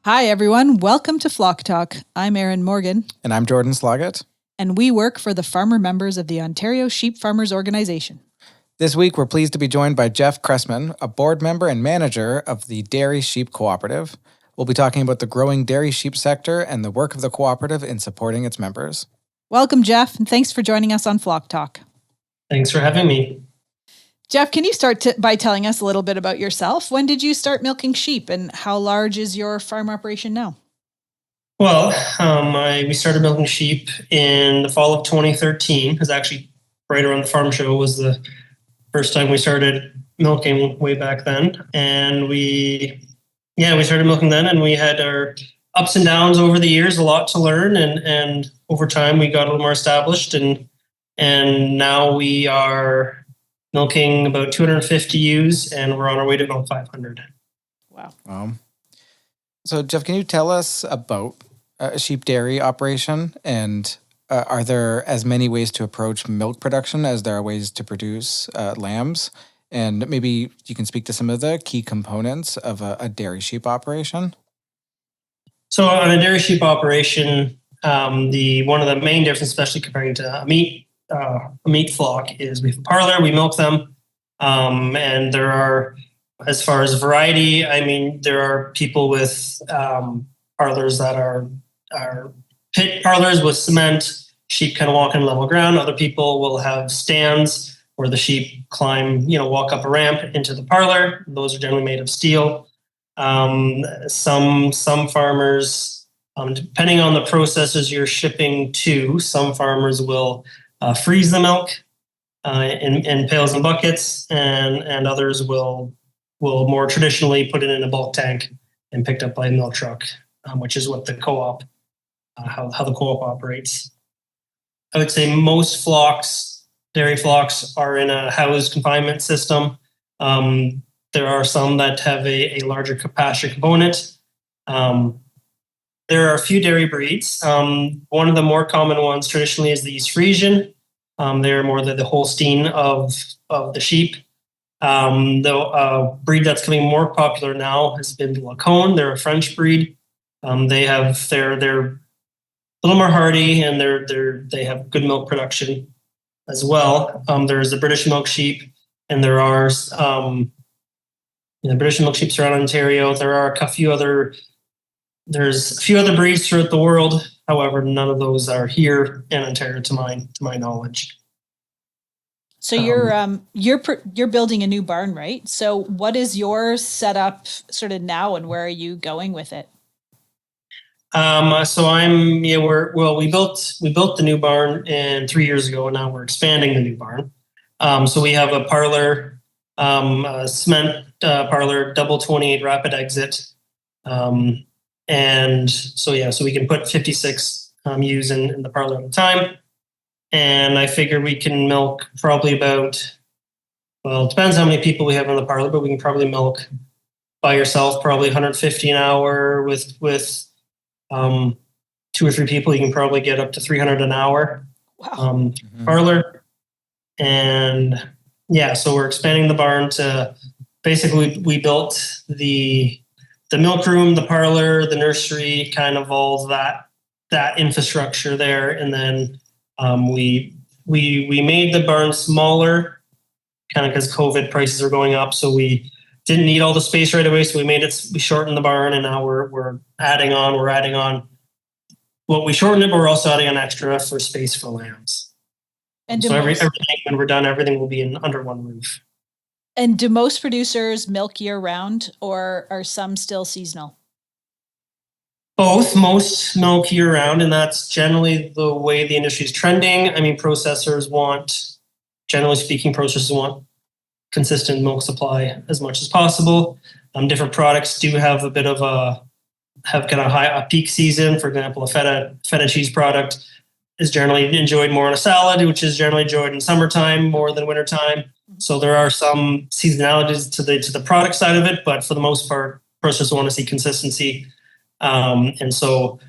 Hi, everyone. Welcome to Flock Talk. I'm Erin Morgan. And I'm Jordan Sloggett. And we work for the farmer members of the Ontario Sheep Farmers Organization. This week, we're pleased to be joined by Jeff Cressman, a board member and manager of the Dairy Sheep Co-operative. We'll be talking about the growing dairy sheep sector and the work of the cooperative in supporting its members. Welcome, Jeff, and thanks for joining us on Flock Talk. Thanks for having me. Jeff, can you start by telling us a little bit about yourself? When did you start milking sheep, and how large is your farm operation now? Well, we started milking sheep in the fall of 2013. It was actually right around the farm show was the first time we started milking way back then. And we started milking then, and we had our ups and downs over the years, a lot to learn. And over time, we got a little more established. And now we are milking about 250 ewes, and we're on our way to about 500. Wow. So, Jeff, can you tell us about a sheep dairy operation? And are there as many ways to approach milk production as there are ways to produce lambs? And maybe you can speak to some of the key components of a dairy sheep operation. So, on a dairy sheep operation, one of the main differences, especially comparing to a meat flock, is we have a parlor, we milk them, and there are, as far as variety, I mean, there are people with parlors that are pit parlors with cement, sheep kind of walk on level ground. Other people will have stands where the sheep climb, walk up a ramp into the parlor. Those are generally made of steel. Some farmers, depending on the processes you're shipping to, some farmers will freeze the milk in pails and buckets, and others will more traditionally put it in a bulk tank and picked up by a milk truck, which is what the co-op, how the co-op operates. I would say most dairy flocks, are in a housed confinement system. There are some that have a larger pasture component. There are a few dairy breeds. One of the more common ones traditionally is the East Frisian. They're more the Holstein of the sheep. The breed that's becoming more popular now has been the Lacone. They're a French breed. They're a little more hardy, and they have good milk production as well. There's the British milk sheep, and there are British milk sheep around Ontario. There's a few other breeds throughout the world. However, none of those are here in Ontario, to my knowledge. So you're building a new barn, right? So what is your setup sort of now, and where are you going with it? We built the new barn 3 years ago, and now we're expanding the new barn. So we have a parlor, a cement parlor, double 28 rapid exit. So we can put 56 ewes in the parlor at a time. And I figure we can milk probably about, well, it depends how many people we have in the parlor, but we can probably milk by yourself probably 150 an hour. With 2 or 3 people, you can probably get up to 300 an hour. Wow. Parlor. And so we're expanding the barn to basically, we built the milk room, the parlor, the nursery, kind of all that infrastructure there. And then we made the barn smaller, kind of because COVID prices are going up. So we didn't need all the space right away. So we shortened the barn, and now we're adding on. Well, we shortened it, but we're also adding on extra for space for lambs. And so everything, when we're done, everything will be under one roof. And do most producers milk year round, or are some still seasonal? Both. Most milk year round, and that's generally the way the industry is trending. I mean, generally speaking, processors want consistent milk supply as much as possible. Different products do have a bit of a peak season. For example, a feta cheese product is generally enjoyed more in a salad, which is generally enjoyed in summertime more than wintertime. So there are some seasonalities to the product side of it, but for the most part, processors want to see consistency. And so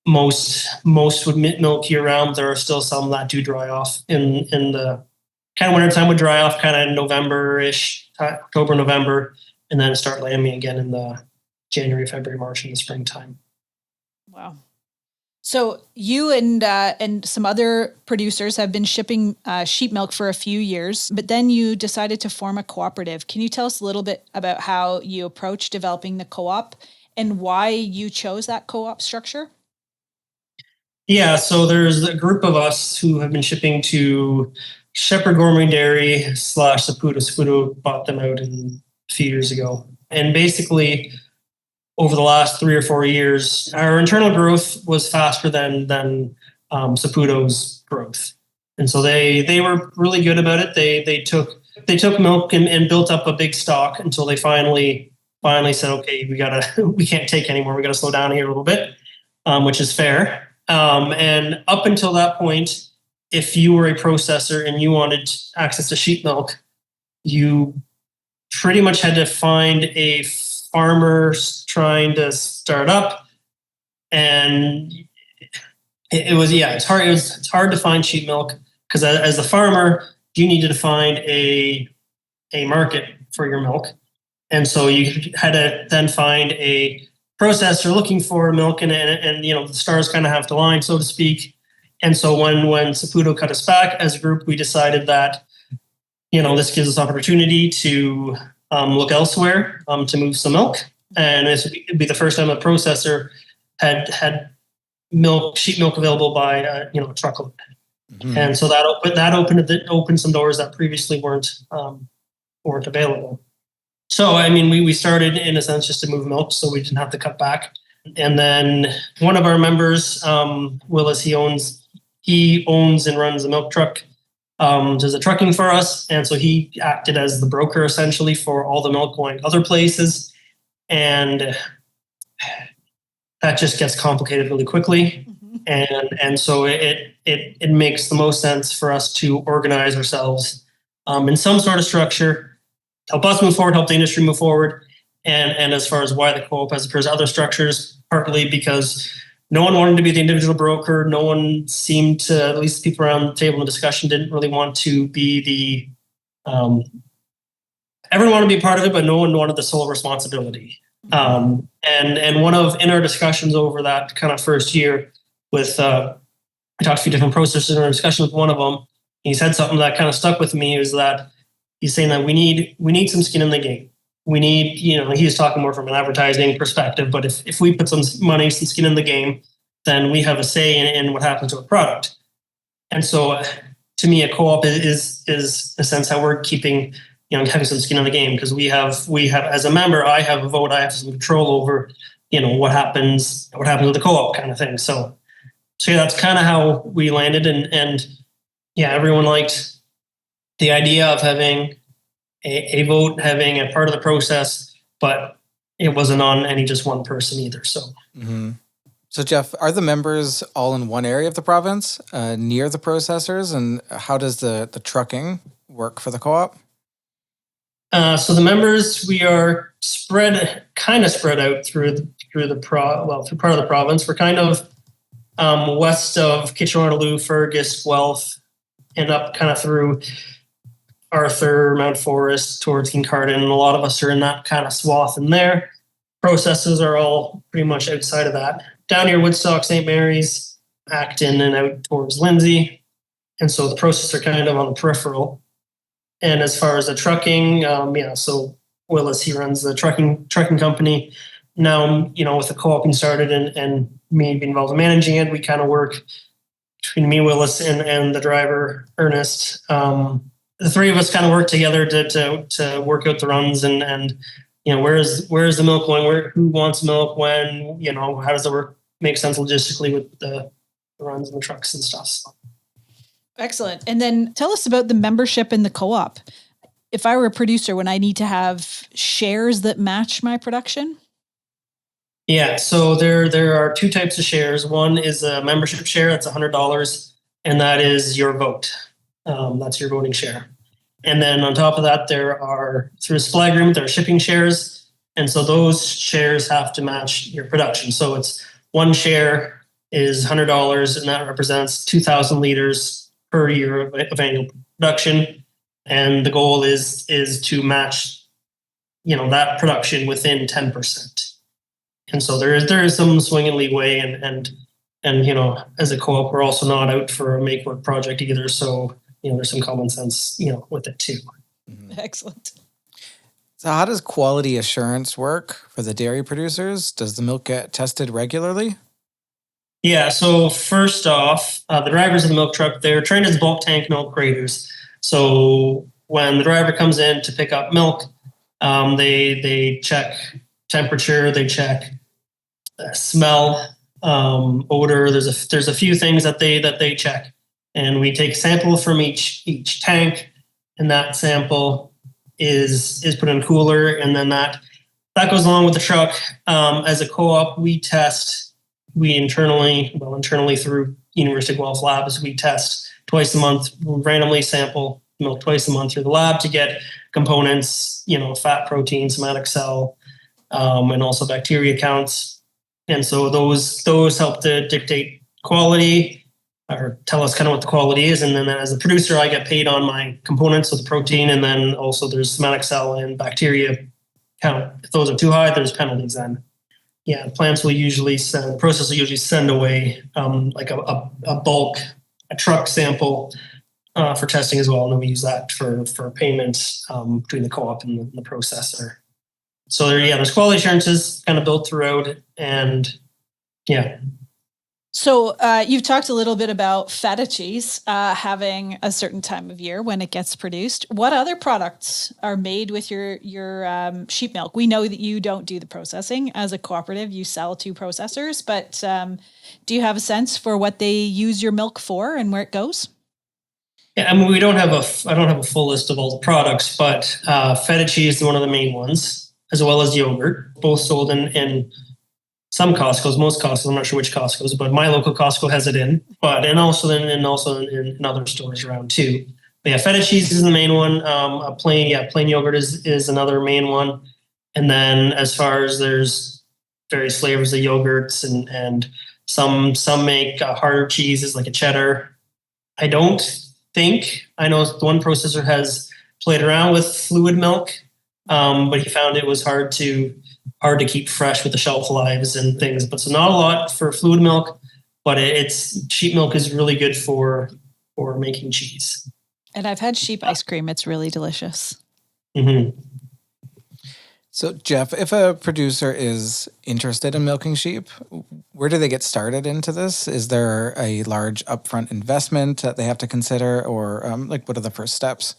most would milk year round. There are still some that do dry off in the kind of wintertime, would dry off kind of November-ish, October, November, and then start lambing again in the January, February, March in the springtime. Wow. So you and some other producers have been shipping sheep milk for a few years, but then you decided to form a cooperative. Can you tell us a little bit about how you approached developing the co-op and why you chose that co-op structure? Yeah, so there's a group of us who have been shipping to Shepherd Gourmet Dairy / Saputo. Saputo bought them out a few years ago. And basically, over the last 3 or 4 years, our internal growth was faster than Saputo's growth, and so they were really good about it. They took milk and built up a big stock until they finally said, okay, we can't take anymore. We got to slow down here a little bit, which is fair. And up until that point, if you were a processor and you wanted access to sheep milk, you pretty much had to find a farmer trying to start up, and it's hard to find sheep milk because as a farmer you needed to find a market for your milk, and so you had to then find a processor looking for milk, and the stars kind of have to line, so to speak. And so when Saputo cut us back as a group, we decided that this gives us opportunity to look elsewhere to move some milk, and this would be the first time a processor had sheep milk available by a truckload. Mm-hmm. And so that opened some doors that previously weren't available. So I mean, we started in a sense just to move milk, so we didn't have to cut back. And then one of our members, Willis, he owns and runs a milk truck. Does the trucking for us, and so he acted as the broker essentially for all the milk going other places, and that just gets complicated really quickly. Mm-hmm. And so it makes the most sense for us to organize ourselves in some sort of structure, help us move forward, help the industry move forward. And as far as why the co-op as opposed to other structures, partly because no one wanted to be the individual broker. No one seemed to, at least people around the table in the discussion, didn't really want to be the. Everyone wanted to be a part of it, but no one wanted the sole responsibility. And in our discussions over that kind of first year, with I talked to a few different processors in our discussion with one of them. He said something that kind of stuck with me, is that he's saying that we need some skin in the game. We need, he was talking more from an advertising perspective, but if we put some money, some skin in the game, then we have a say in what happens to a product. And so to me, a co-op is in a sense how we're keeping, having some skin in the game, because we have, as a member, I have a vote, I have some control over, what happens with the co-op kind of thing. So yeah, that's kind of how we landed. And yeah, everyone liked the idea of having a vote, having a part of the process, but it wasn't on any just one person either. So, mm-hmm. So Jeff, are the members all in one area of the province, near the processors, and how does the trucking work for the co-op? So the members, we are spread out through part of the province. We're kind of west of Kitchener-Waterloo, Fergus, Guelph, and up kind of through Arthur, Mount Forest, towards Kincardine, and a lot of us are in that kind of swath in there. Processes are all pretty much outside of that. Down near Woodstock, St. Mary's, Acton, and out towards Lindsay. And so the processes are kind of on the peripheral. And as far as the trucking, so Willis, he runs the trucking company. Now, with the co-op started and me being involved in managing it, we kind of work between me, Willis, and the driver, Ernest. The three of us kind of work together to work out the runs and where's the milk going, who wants milk when, how does the work make sense logistically with the runs and the trucks and stuff. So. Excellent. And then tell us about the membership in the co-op. If I were a producer, when I need to have shares that match my production? Yeah, so there are two types of shares. One is a membership share, that's $100, and that is your vote. That's your voting share. And then on top of that, there are, through a supply agreement, there are shipping shares. And so those shares have to match your production. So it's one share is $100, and that represents 2,000 liters per year of annual production. And the goal is to match, that production within 10%. And so there is some swing and leeway, and you know, as a co-op, we're also not out for a make work project either. So, you know, there's some common sense, you know, with it too. Excellent. So how does quality assurance work for the dairy producers? Does the milk get tested regularly? Yeah, so first off, the drivers of the milk truck, they're trained as bulk tank milk graders. So when the driver comes in to pick up milk, they check temperature, they check smell, odor. There's a few things that they check, and we take a sample from each tank, and that sample is put in a cooler, and then that goes along with the truck. As a co-op, we internally through University of Guelph labs, we test twice a month, randomly sample milk twice a month through the lab to get components, you know, fat, protein, somatic cell, and also bacteria counts. And so those help to dictate quality or tell us kind of what the quality is. And then as a producer, I get paid on my components, so the protein, and then also there's somatic cell and bacteria count. If those are too high, there's penalties then. Yeah, plants will usually send away like a truck sample for testing as well, and then we use that for payment between the co-op and the processor. So there's quality assurances kind of built throughout, and yeah. So you've talked a little bit about feta cheese having a certain time of year when it gets produced. What other products are made with your sheep milk? We know that you don't do the processing as a cooperative. You sell to processors, but do you have a sense for what they use your milk for and where it goes? Yeah, I mean, I don't have a full list of all the products, but feta cheese is one of the main ones, as well as yogurt, both sold in some Costco's, most Costco's, I'm not sure which Costco's, but my local Costco has it in, and also in other stores around too. But yeah, feta cheese is the main one. Plain yogurt is another main one. And then as far as there's various flavors of yogurts, and some make harder cheeses like a cheddar. I know one processor has played around with fluid milk, but he found it was hard to keep fresh with the shelf lives and things. But so not a lot for fluid milk, but sheep milk is really good for making cheese. And I've had sheep ice cream. It's really delicious. Mm-hmm. So Jeff, if a producer is interested in milking sheep, where do they get started into this? Is there a large upfront investment that they have to consider, or what are the first steps?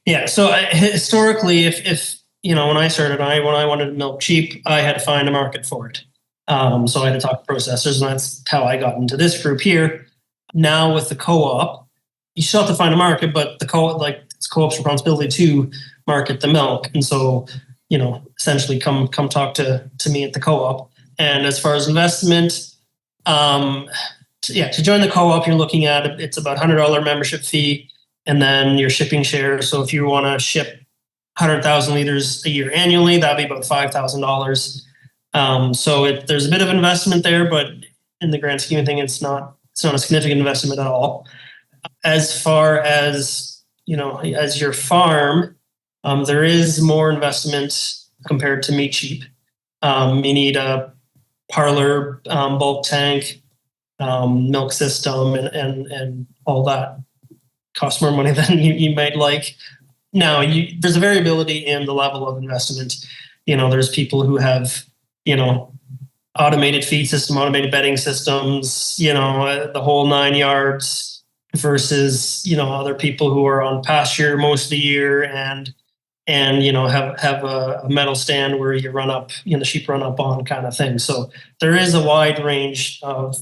Yeah. So historically, if you know, when I started, when I wanted to milk sheep, I had to find a market for it. So I had to talk to processors, and that's how I got into this group here. Now with the co-op, you still have to find a market, but it's co-op's responsibility to market the milk. And so, you know, essentially come talk to me at the co-op. And as far as investment, to join the co-op, you're looking at it's about $100 membership fee, and then your shipping share. So if you want to ship 100,000 liters a year annually, that'd be about $5,000. So there's a bit of investment there, but in the grand scheme of things, it's not a significant investment at all. As far as, you know, as your farm, there is more investment compared to meat sheep. You need a parlor, bulk tank, milk system, and all that costs more money than you might like. Now, there's a variability in the level of investment. You know, there's people who have, you know, automated feed system, automated bedding systems, you know, the whole 9 yards, versus, you know, other people who are on pasture most of the year and you know, have a metal stand where you run up, you know, the sheep run up on kind of thing. So there is a wide range of,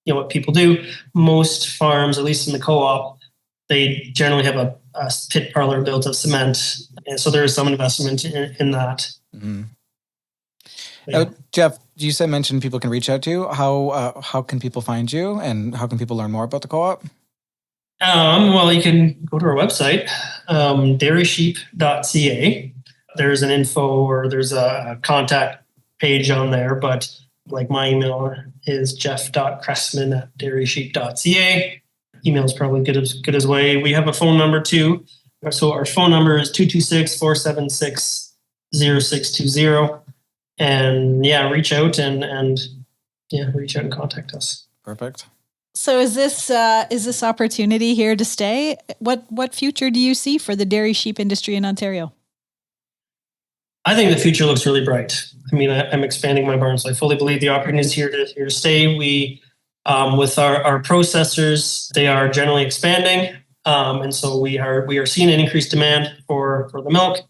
you know, what people do. Most farms, at least in the co-op, they generally have a pit parlor built of cement, and so there is some investment in that. Mm-hmm. Yeah. Jeff, you mentioned people can reach out to you. How can people find you, and how can people learn more about the co-op? Well, you can go to our website, dairysheep.ca. There's an info, or there's a contact page on there, but like my email is jeff.cressman@dairysheep.ca. Email is probably good as way. We have a phone number too. So our phone number is 226-476-0620. reach out and reach out and contact us. Perfect. So is this opportunity here to stay? What future do you see for the dairy sheep industry in Ontario? I think the future looks really bright. I mean, I'm expanding my barn, so I fully believe the opportunity is here to stay. We, with our processors, they are generally expanding, and so we are seeing an increased demand for the milk.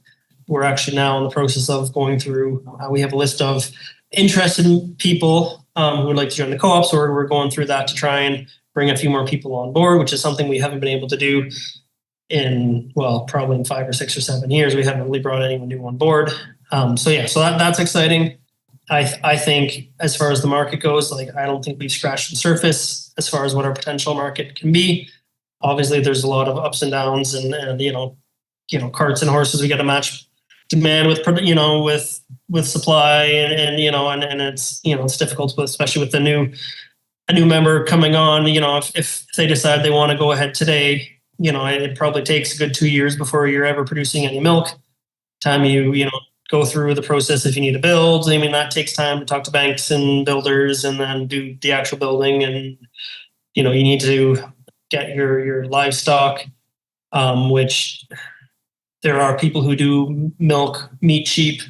We're actually now in the process of going through. We have a list of interested people who would like to join the co-op, so we're going through that to try and bring a few more people on board, which is something we haven't been able to do in probably in 5 or 6 or 7 years. We haven't really brought anyone new on board. So that's exciting. I think as far as the market goes, like I don't think we've scratched the surface as far as what our potential market can be. Obviously, there's a lot of ups and downs, and carts and horses. We got to match demand with supply, and it's it's difficult, especially with a new member coming on. If they decide they want to go ahead today, it probably takes a good 2 years before you're ever producing any milk. Time you go through the process if you need to build. I mean, that takes time to talk to banks and builders and then do the actual building. And, you need to get your livestock, which there are people who do milk meat sheep,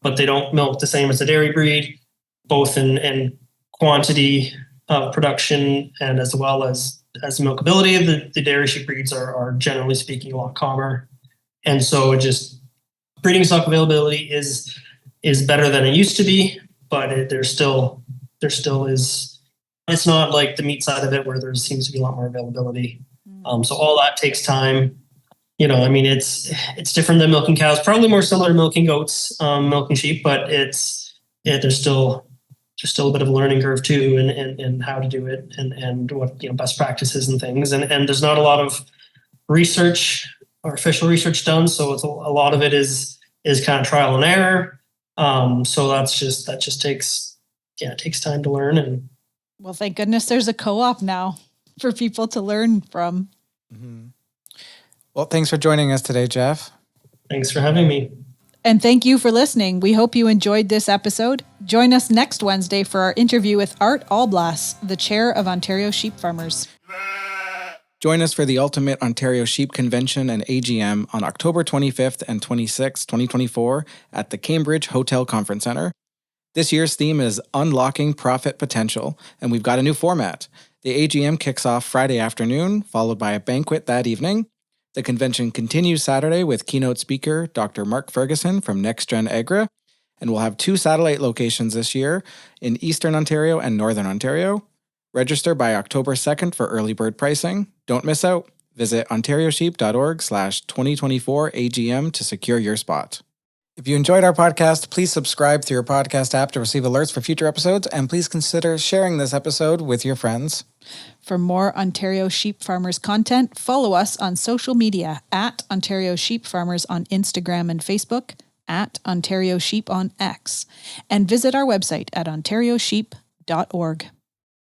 but they don't milk the same as the dairy breed, both in quantity of production and as well as milkability. The dairy sheep breeds are generally speaking a lot calmer. And so breeding stock availability is better than it used to be, but there still is. It's not like the meat side of it where there seems to be a lot more availability. So all that takes time. It's different than milking cows. Probably more similar to milking goats, milking sheep, but there's still a bit of a learning curve too, and how to do it, and what best practices and things. And there's not a lot of research or official research done, so it's a lot of it is kind of trial and error. So that just takes time to learn. And well, thank goodness there's a co-op now for people to learn from. Mm-hmm. Well, thanks for joining us today, Jeff. Thanks for having me. And thank you for listening. We hope you enjoyed this episode. Join us next Wednesday for our interview with Art Alblas, the chair of Ontario Sheep Farmers. Join us for the Ultimate Ontario Sheep Convention and AGM on October 25th and 26th, 2024 at the Cambridge Hotel Conference Centre. This year's theme is Unlocking Profit Potential, and we've got a new format. The AGM kicks off Friday afternoon, followed by a banquet that evening. The convention continues Saturday with keynote speaker Dr. Mark Ferguson from NextGen Agra, and we'll have 2 satellite locations this year in Eastern Ontario and Northern Ontario. Register by October 2nd for early bird pricing. Don't miss out. Visit ontariosheep.org/2024 AGM to secure your spot. If you enjoyed our podcast, please subscribe through your podcast app to receive alerts for future episodes, and please consider sharing this episode with your friends. For more Ontario Sheep Farmers content, follow us on social media at Ontario Sheep Farmers on Instagram and Facebook, at Ontario Sheep on X, and visit our website at ontariosheep.org.